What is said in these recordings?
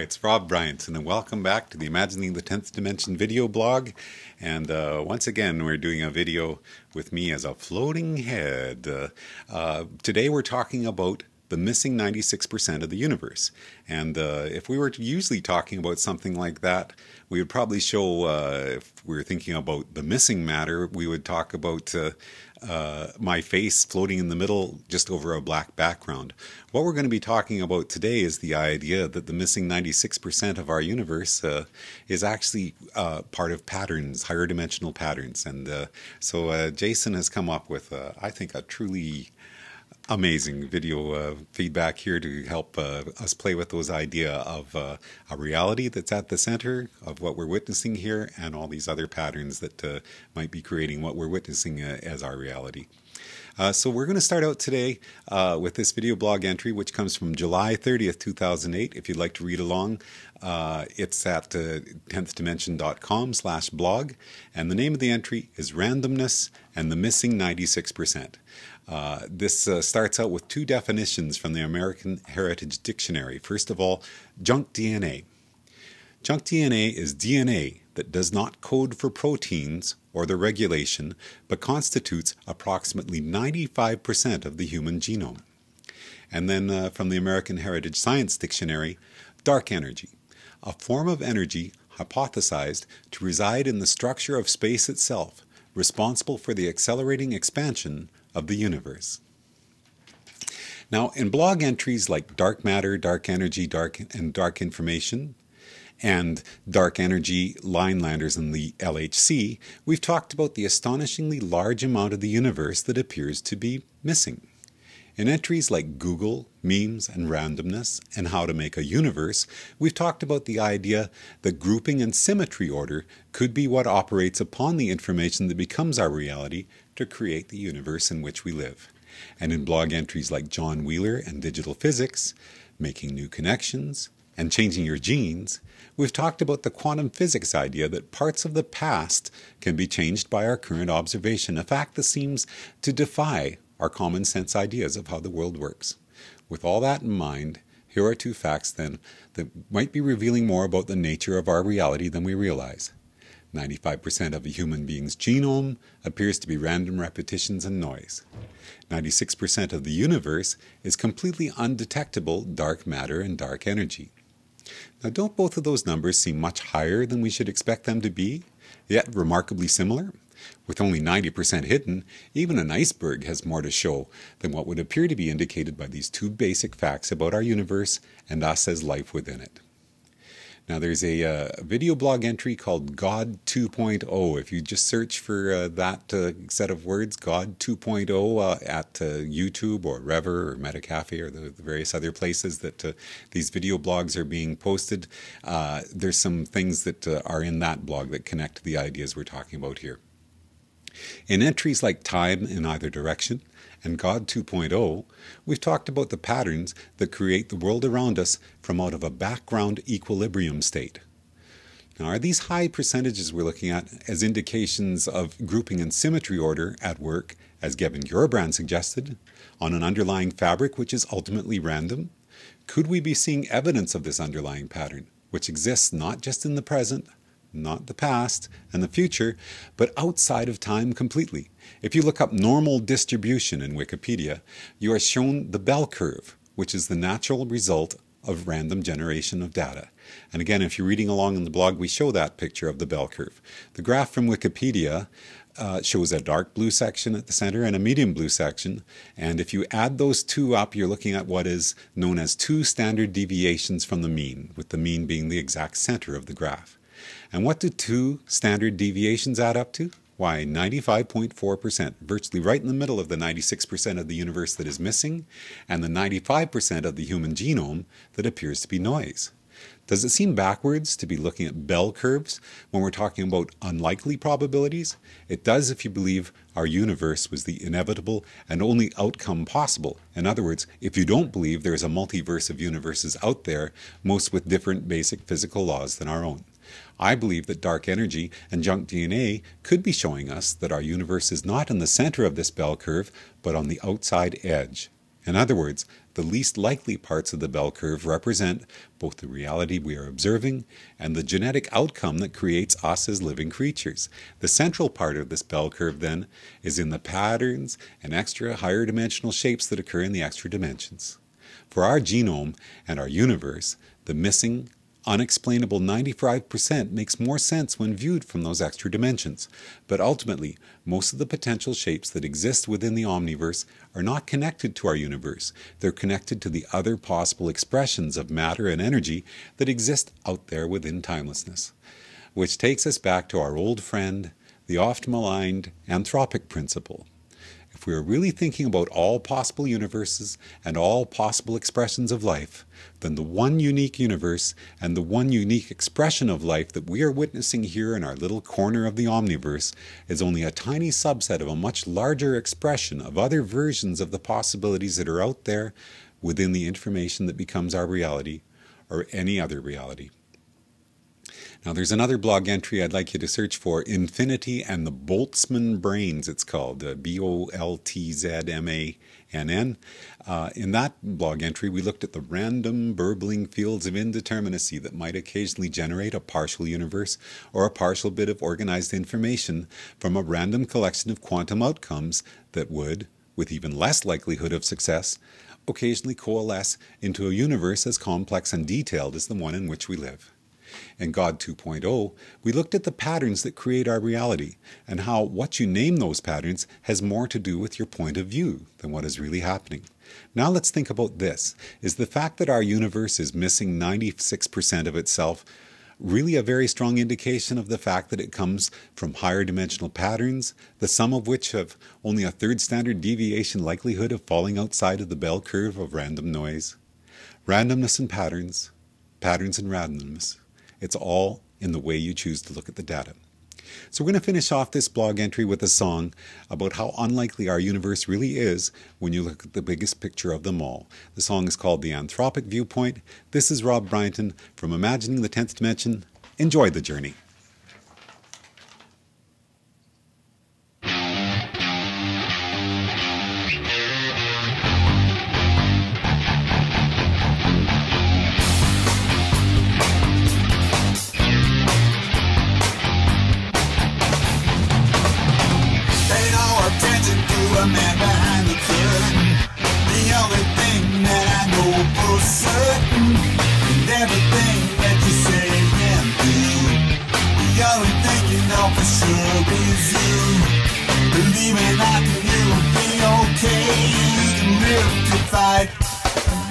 it's Rob Bryanson, and welcome back to the Imagining the 10th Dimension video blog. And once again, we're doing a video with me as a floating head. Today we're talking about the missing 96% of the universe. And if we were usually talking about something like that, we would probably show, if we were thinking about the missing matter, we would talk about my face floating in the middle just over a black background. What we're going to be talking about today is the idea that the missing 96% of our universe is actually part of patterns, higher dimensional patterns. And so Jason has come up with, I think, a truly amazing video feedback here to help us play with those idea of a reality that's at the center of what we're witnessing here and all these other patterns that might be creating what we're witnessing as our reality. So we're going to start out today with this video blog entry, which comes from July 30th, 2008. If you'd like to read along, it's at 10thdimension.com/blog. And the name of the entry is Randomness and the Missing 96%. This starts out with two definitions from the American Heritage Dictionary. First of all, junk DNA. Junk DNA is DNA that does not code for proteins or their regulation, but constitutes approximately 95% of the human genome. And then from the American Heritage Science Dictionary, dark energy, a form of energy hypothesized to reside in the structure of space itself, responsible for the accelerating expansion of the universe. Now, in blog entries like dark matter, dark energy, dark information, and dark energy linelanders in the LHC, we've talked about the astonishingly large amount of the universe that appears to be missing. In entries like Google, memes, and randomness, and how to make a universe, we've talked about the idea that grouping and symmetry order could be what operates upon the information that becomes our reality to create the universe in which we live. And in blog entries like John Wheeler and digital physics, making new connections, and changing your genes, we've talked about the quantum physics idea that parts of the past can be changed by our current observation, a fact that seems to defy our common sense ideas of how the world works. With all that in mind, here are two facts then that might be revealing more about the nature of our reality than we realize. 95% of a human being's genome appears to be random repetitions and noise. 96% of the universe is completely undetectable dark matter and dark energy. Now, don't both of those numbers seem much higher than we should expect them to be, yet remarkably similar? With only 90% hidden, even an iceberg has more to show than what would appear to be indicated by these two basic facts about our universe and us as life within it. Now, there's a video blog entry called God 2.0. If you just search for that set of words, God 2.0, at YouTube or Rever or Metacafe or the various other places that these video blogs are being posted, there's some things that are in that blog that connect to the ideas we're talking about here. In entries like Time in Either Direction and God 2.0, we've talked about the patterns that create the world around us from out of a background equilibrium state. Now, are these high percentages we're looking at as indications of grouping and symmetry order at work, as Gavin Gillibrand suggested, on an underlying fabric which is ultimately random? Could we be seeing evidence of this underlying pattern, which exists not just in the present, not the past and the future, but outside of time completely? If you look up normal distribution in Wikipedia, you are shown the bell curve, which is the natural result of random generation of data. And again, if you're reading along in the blog, we show that picture of the bell curve. The graph from Wikipedia shows a dark blue section at the center and a medium blue section. And if you add those two up, you're looking at what is known as two standard deviations from the mean, with the mean being the exact center of the graph. And what do two standard deviations add up to? Why, 95.4%, virtually right in the middle of the 96% of the universe that is missing, and the 95% of the human genome that appears to be noise. Does it seem backwards to be looking at bell curves when we're talking about unlikely probabilities? It does if you believe our universe was the inevitable and only outcome possible. In other words, if you don't believe there is a multiverse of universes out there, most with different basic physical laws than our own. I believe that dark energy and junk DNA could be showing us that our universe is not in the center of this bell curve, but on the outside edge, In other words, the least likely parts of the bell curve represent both the reality we are observing and the genetic outcome that creates us as living creatures. The central part of this bell curve, then, is in the patterns and extra higher dimensional shapes that occur in the extra dimensions. For our genome and our universe, the missing, unexplainable 95% makes more sense when viewed from those extra dimensions. But ultimately, most of the potential shapes that exist within the omniverse are not connected to our universe. They're connected to the other possible expressions of matter and energy that exist out there within timelessness. Which takes us back to our old friend, the oft maligned anthropic principle. If we are really thinking about all possible universes and all possible expressions of life, then the one unique universe and the one unique expression of life that we are witnessing here in our little corner of the omniverse is only a tiny subset of a much larger expression of other versions of the possibilities that are out there within the information that becomes our reality or any other reality. Now, there's another blog entry I'd like you to search for, Infinity and the Boltzmann Brains, it's called, Boltzmann. In that blog entry, we looked at the random, burbling fields of indeterminacy that might occasionally generate a partial universe or a partial bit of organized information from a random collection of quantum outcomes that would, with even less likelihood of success, occasionally coalesce into a universe as complex and detailed as the one in which we live. In God 2.0, we looked at the patterns that create our reality and how what you name those patterns has more to do with your point of view than what is really happening. Now let's think about this. Is the fact that our universe is missing 96% of itself really a very strong indication of the fact that it comes from higher dimensional patterns, the sum of which have only a third standard deviation likelihood of falling outside of the bell curve of random noise? Randomness and patterns, patterns and randomness. It's all in the way you choose to look at the data. So we're going to finish off this blog entry with a song about how unlikely our universe really is when you look at the biggest picture of them all. The song is called The Anthropic Viewpoint. This is Rob Bryanton from Imagining the 10th Dimension. Enjoy the journey. A man behind the curtain. The only thing that I know for certain, and everything that you say and do, the only thing you know for sure is you. Believing that you'll be okay, you can live to fight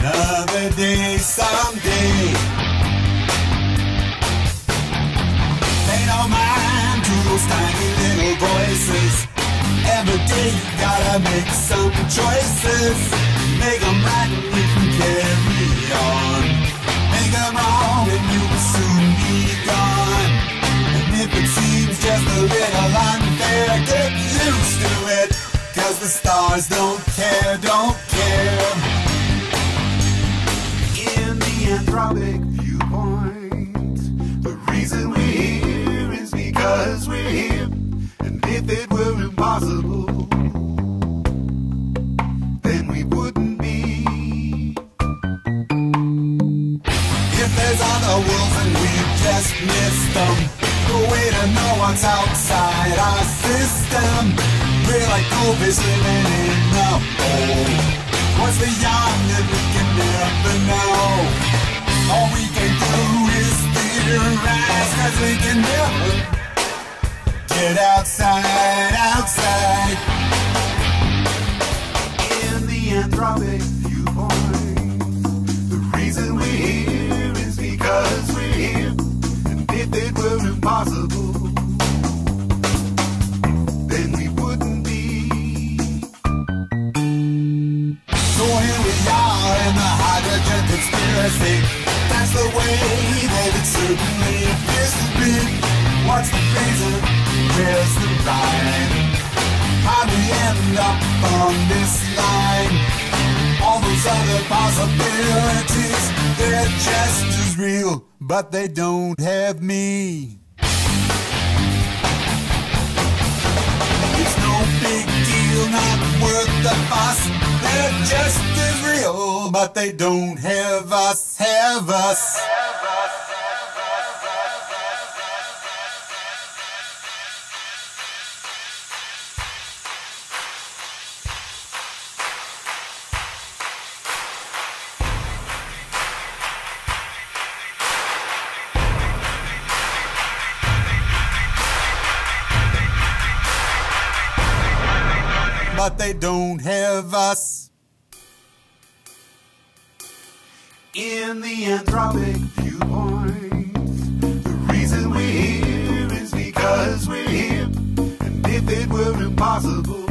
another day someday. Pay no mind to those tiny little voices. Every day you gotta make some choices. Make them right and you can carry on. Make them wrong and you will soon be gone. And if it seems just a little unfair, get used to it, 'cause the stars don't care, don't care. In the anthropic viewpoint, the reason we're here is because we're here. And if it were impossible, then we wouldn't be. If there's other worlds and we've just missed them, the way to know what's outside our system. We're like goldfish living in the bowl. What's beyond that we can never know? All we can do is theorize, 'cause we can never get outside, outside. In the anthropic viewpoint, the reason we're here is because we're here. And if it were impossible, then we wouldn't be. So here we are in the hydrogen conspiracy. That's the way that it certainly appears to be. What's the reason? Where's the rhyme? How do we end up on this line? All those other possibilities, they're just as real, but they don't have me. It's no big deal, not worth the fuss. There They're just as real, but they don't have us, have us. But they don't have us. In the anthropic viewpoint, the reason we're here is because we're here. And if it were impossible